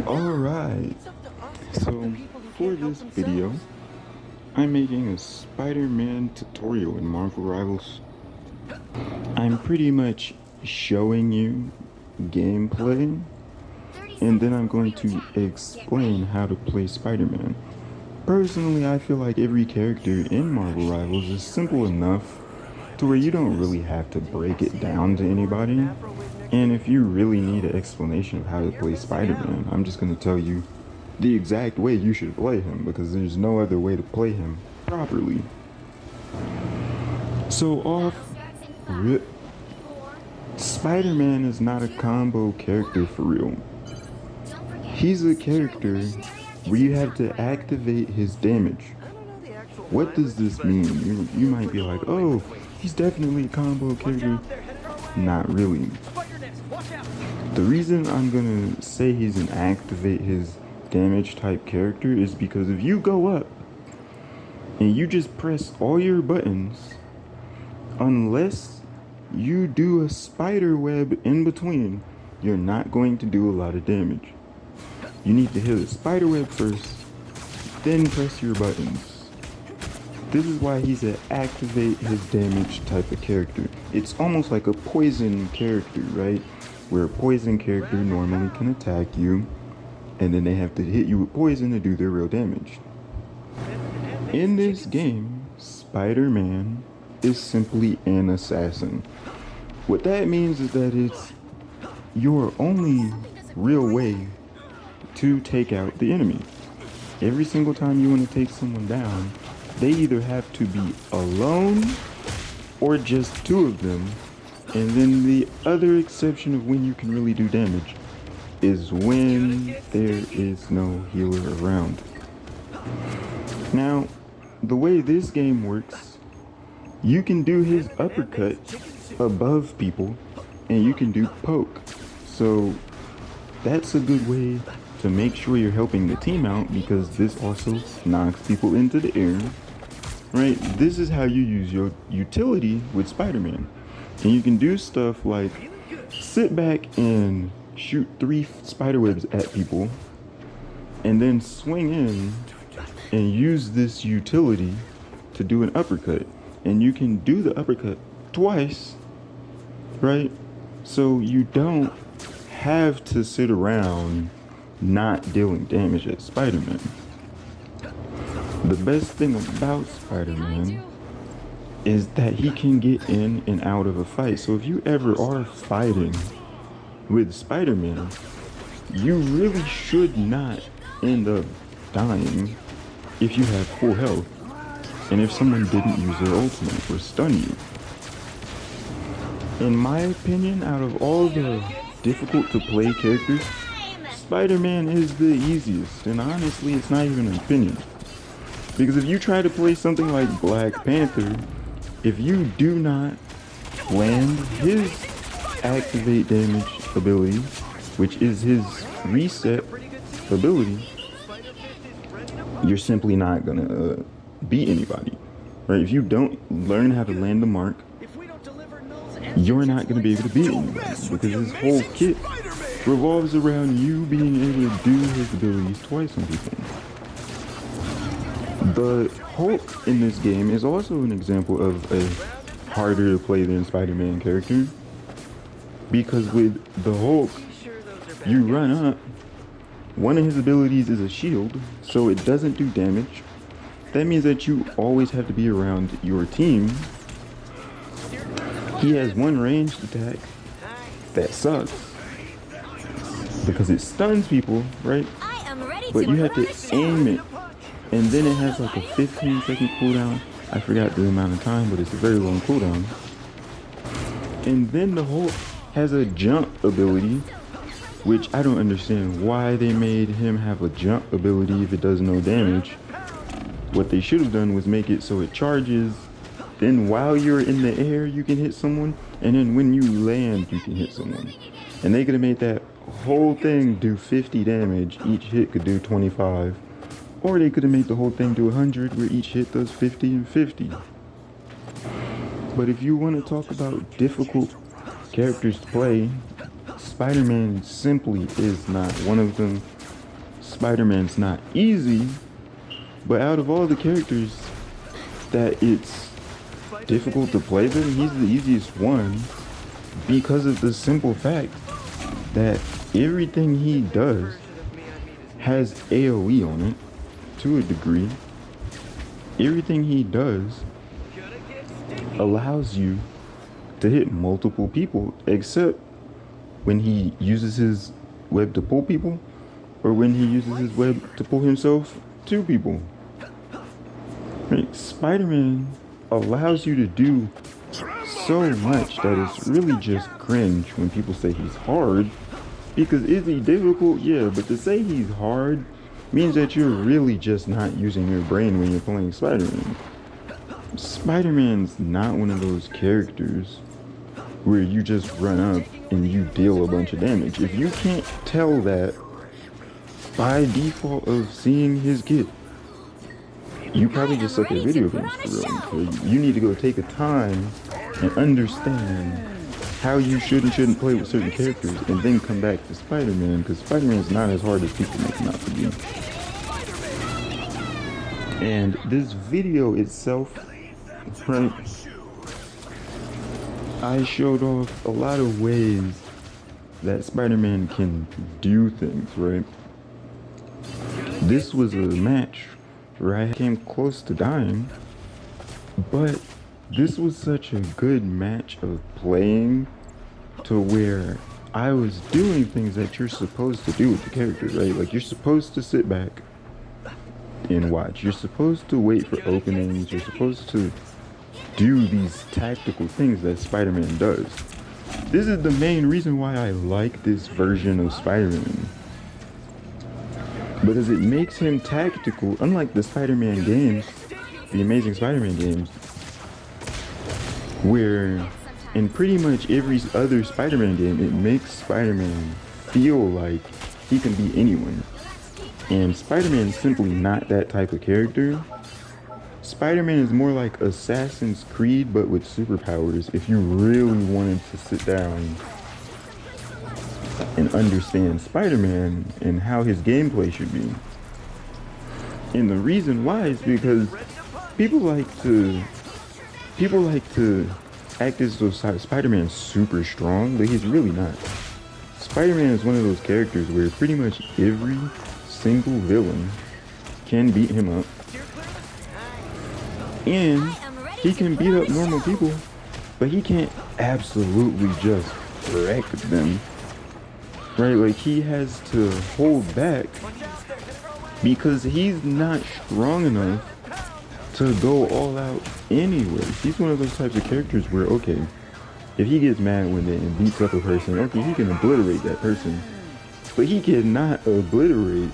Alright, so for this video, I'm making a Spider-Man tutorial in Marvel Rivals. I'm pretty much showing you gameplay, and then I'm going to explain how to play Spider-Man. Personally, I feel like every character in Marvel Rivals is simple enough to where you don't really have to break it down to anybody. And if you really need an explanation of how to play Spider-Man, I'm just going to tell you the exact way you should play him, because there's no other way to play him properly. So off rip, Spider-Man is not a combo character for real. He's a character where you have to activate his damage. What does this mean? You might be like, oh, he's definitely a combo character. Not really. The reason I'm gonna say he's an activate his damage type character is because if you go up and you just press all your buttons, unless you do a spider web in between, you're not going to do a lot of damage. You need to hit a spider web first, then press your buttons. This is why he's an activate his damage type of character. It's almost like a poison character, right? Where a poison character normally can attack you, and then they have to hit you with poison to do their real damage. In this game, Spider-Man is simply an assassin. What that means is that it's your only real way to take out the enemy. Every single time you want to take someone down, they either have to be alone or just two of them. And then the other exception of when you can really do damage is when there is no healer around. Now, the way this game works, you can do his uppercut above people and you can do poke. So that's a good way to make sure you're helping the team out, because this also knocks people into the air, right? This is how you use your utility with Spider-Man. And you can do stuff like sit back and shoot 3 spider webs at people, and then swing in and use this utility to do an uppercut. And you can do the uppercut twice, right? So you don't have to sit around not dealing damage at Spider-Man. The best thing about Spider-Man is that he can get in and out of a fight. So if you ever are fighting with Spider-Man, you really should not end up dying if you have full health and if someone didn't use their ultimate or stun you. In my opinion, out of all the difficult to play characters, Spider-Man is the easiest, and honestly it's not even an opinion. Because if you try to play something like Black Panther, if you do not land his activate damage ability, which is his reset ability, you're simply not gonna beat anybody, right? If you don't learn how to land the mark, you're not gonna be able to beat anybody, because his whole kit revolves around you being able to do his abilities twice on people. The Hulk in this game is also an example of a harder to play than Spider-Man character, because with the Hulk, you run up, one of his abilities is a shield, so it doesn't do damage. That means that you always have to be around your team. He has one ranged attack that sucks because it stuns people, right? But you have to aim it, and then it has like a 15-second cooldown. I forgot the amount of time, but it's a very long cooldown. And then the Hulk has a jump ability, which I don't understand why they made him have a jump ability if it does no damage. What they should have done was make it so it charges, then while you're in the air you can hit someone, and then when you land you can hit someone. And they could have made that whole thing do 50 damage, each hit could do 25. Or they could have made the whole thing do 100, where each hit does 50 and 50. But if you want to talk about difficult characters to play, Spider-Man simply is not one of them. Spider-Man's not easy, but out of all the characters that it's difficult to play them, he's the easiest one because of the simple fact that everything he does has AoE on it to a degree. Everything he does allows you to hit multiple people, except when he uses his web to pull people, or when he uses his web to pull himself to people. Right? Spider-Man allows you to do so much that it's really just cringe when people say he's hard. Because is he difficult? Yeah, but to say he's hard means that you're really just not using your brain when you're playing Spider-Man. Spider-Man's not one of those characters where you just run up and you deal a bunch of damage. If you can't tell that by default of seeing his kit, you probably just suck at video games for real. So you need to go take a time and understand how you should and shouldn't play with certain characters, and then come back to Spider-Man, because Spider-Man's not as hard as people make him out to be. And this video itself, right, I showed off a lot of ways that Spider-Man can do things, right? This was a match where I came close to dying, but this was such a good match of playing to where I was doing things that you're supposed to do with the character, right? Like, you're supposed to sit back and watch. You're supposed to wait for openings. You're supposed to do these tactical things that Spider-Man does. This is the main reason why I like this version of Spider-Man. Because it makes him tactical, unlike the Spider-Man games, the Amazing Spider-Man games, where in pretty much every other Spider-Man game, it makes Spider-Man feel like he can be anyone. And Spider-Man's simply not that type of character. Spider-Man is more like Assassin's Creed, but with superpowers, if you really wanted to sit down and understand Spider-Man and how his gameplay should be. And the reason why is because people like to act as though Spider-Man's super strong, but he's really not. Spider-Man is one of those characters where pretty much every single villain can beat him up. And he can beat up normal people, but he can't absolutely just wreck them. Right? Like, he has to hold back because he's not strong enough to go all out anyways. He's one of those types of characters where, okay, if he gets mad one day and beats up a person, okay, he can obliterate that person, but he cannot obliterate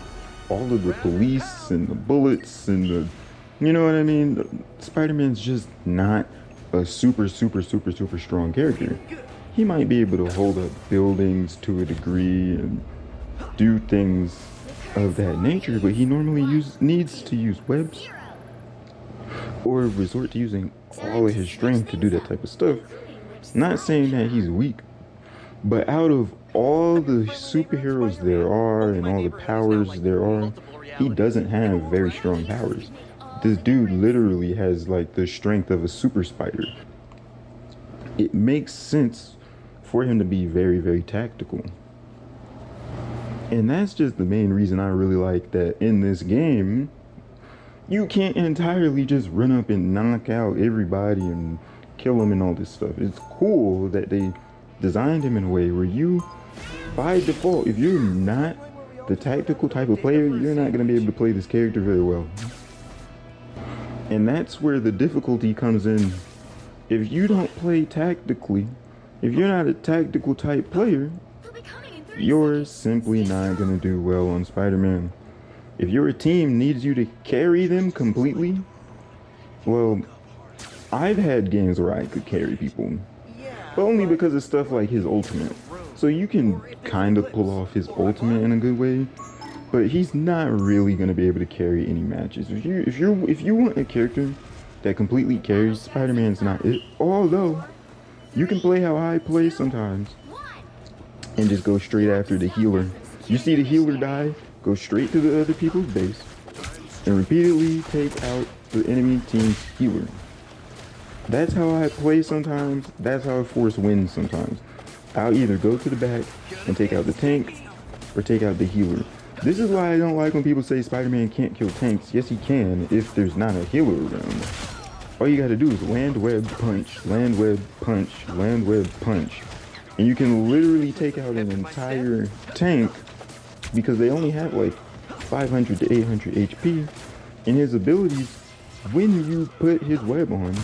all of the police and the bullets and the, you know what I mean? Spider-Man's just not a super strong character. He might be able to hold up buildings to a degree and do things of that nature, but he normally needs to use webs or resort to using all of his strength to do that type of stuff. Not saying that he's weak, but out of all the superheroes there are and all the powers there are, he doesn't have very strong powers. This dude literally has like the strength of a super spider. It makes sense for him to be very tactical. And that's just the main reason I really like that in this game, you can't entirely just run up and knock out everybody and kill them and all this stuff. It's cool that they designed him in a way where you, by default, if you're not the tactical type of player, you're not going to be able to play this character very well. And that's where the difficulty comes in. If you don't play tactically, if you're not a tactical type player, you're simply not going to do well on Spider-Man. If your team needs you to carry them completely, well, I've had games where I could carry people, but only because of stuff like his ultimate. So you can kind of pull off his ultimate in a good way, but he's not really going to be able to carry any matches. If you want a character that completely carries, Spider-Man's not it. Although you can play how I play sometimes and just go straight after the healer. You see the healer die, go straight to the other people's base and repeatedly take out the enemy team's healer. That's how I play sometimes. That's how I force wins sometimes. I'll either go to the back and take out the tank or take out the healer. This is why I don't like when people say Spider-Man can't kill tanks. Yes, he can if there's not a healer around. All you gotta do is land web punch, land web punch, land web punch. And you can literally take out an entire tank because they only have like 500 to 800 HP. And his abilities, when you put his web on,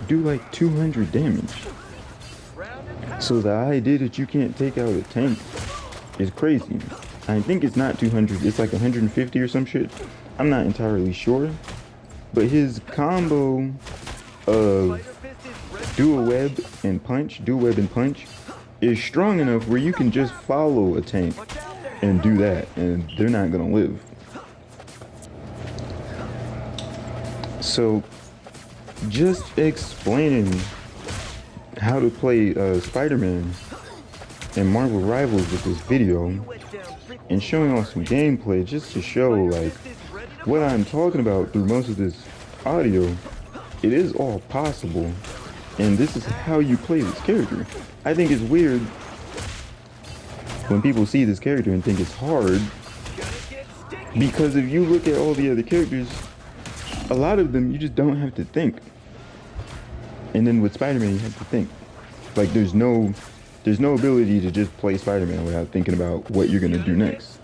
do like 200 damage. So the idea that you can't take out a tank is crazy. I think it's not 200, it's like 150 or some shit. I'm not entirely sure. But his combo of dual web and punch is strong enough where you can just follow a tank and do that and they're not gonna live. So just explaining how to play Spider-Man and Marvel Rivals with this video and showing off some gameplay just to show like what I'm talking about through most of this audio. It is all possible, and this is how you play this character. I think it's weird when people see this character and think it's hard, because if you look at all the other characters, a lot of them you just don't have to think. And then with Spider-Man you have to think. Like there's no ability to just play Spider-Man without thinking about what you're gonna do next.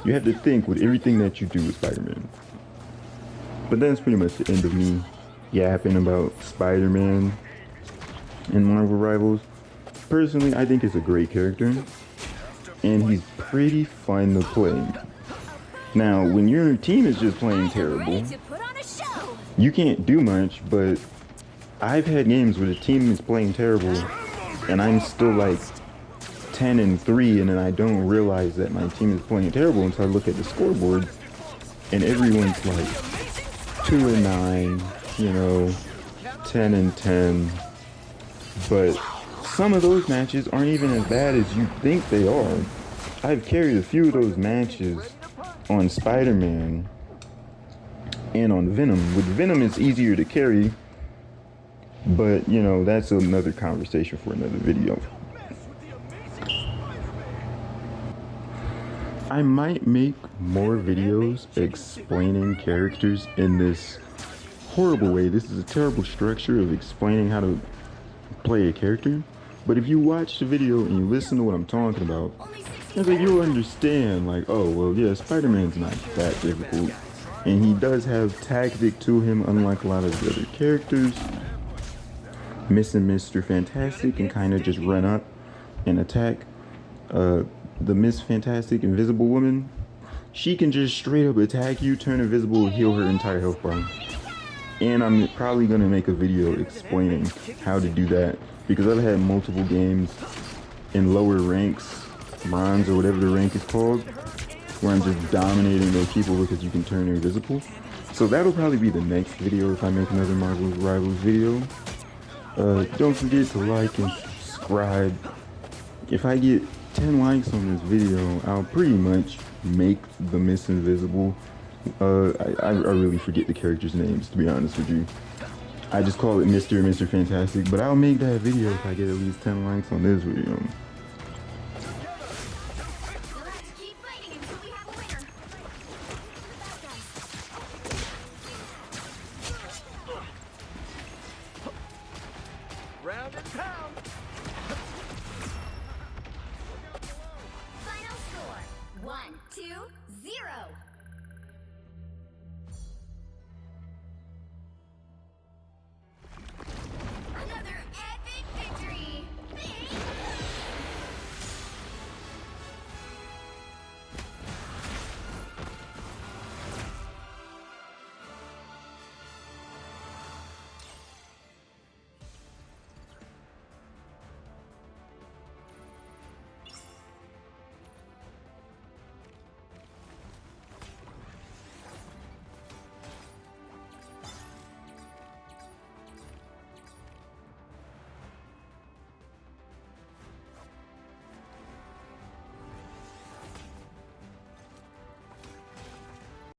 You have to think with everything that you do with Spider-Man. But that's pretty much the end of me yapping about Spider-Man and Marvel Rivals. Personally, I think it's a great character, and he's pretty fun to play. Now, when your team is just playing terrible, you can't do much, but I've had games where the team is playing terrible, and I'm still like 10-3, and then I don't realize that my team is playing terrible until I look at the scoreboard, and everyone's like 2-9, you know, 10-10. But some of those matches aren't even as bad as you think they are. I've carried a few of those matches on Spider-Man and on Venom. With Venom, it's easier to carry, but you know, that's another conversation for another video. I might make more videos explaining characters in this horrible way. This is a terrible structure of explaining how to play a character. But if you watch the video and you listen to what I'm talking about, I think you'll understand, like, oh, well, yeah, Spider-Man's not that difficult. And he does have tactic to him, unlike a lot of the other characters. Mr. Fantastic can kind of just run up and attack. The Miss Fantastic Invisible Woman, she can just straight up attack you, turn invisible, and heal her entire health bar. And I'm probably gonna make a video explaining how to do that, because I've had multiple games in lower ranks, bronze or whatever the rank is called, where I'm just dominating those people because you can turn invisible. So that'll probably be the next video if I make another Marvel Rivals video. Don't forget to like and subscribe. If I get 10 likes on this video, I'll pretty much make the Miss Invisible. I really forget the characters' names, to be honest with you. I just call it Mr. and Mr. Fantastic, but I'll make that video if I get at least 10 likes on this video. Round and pound. Final score, 1-2-0.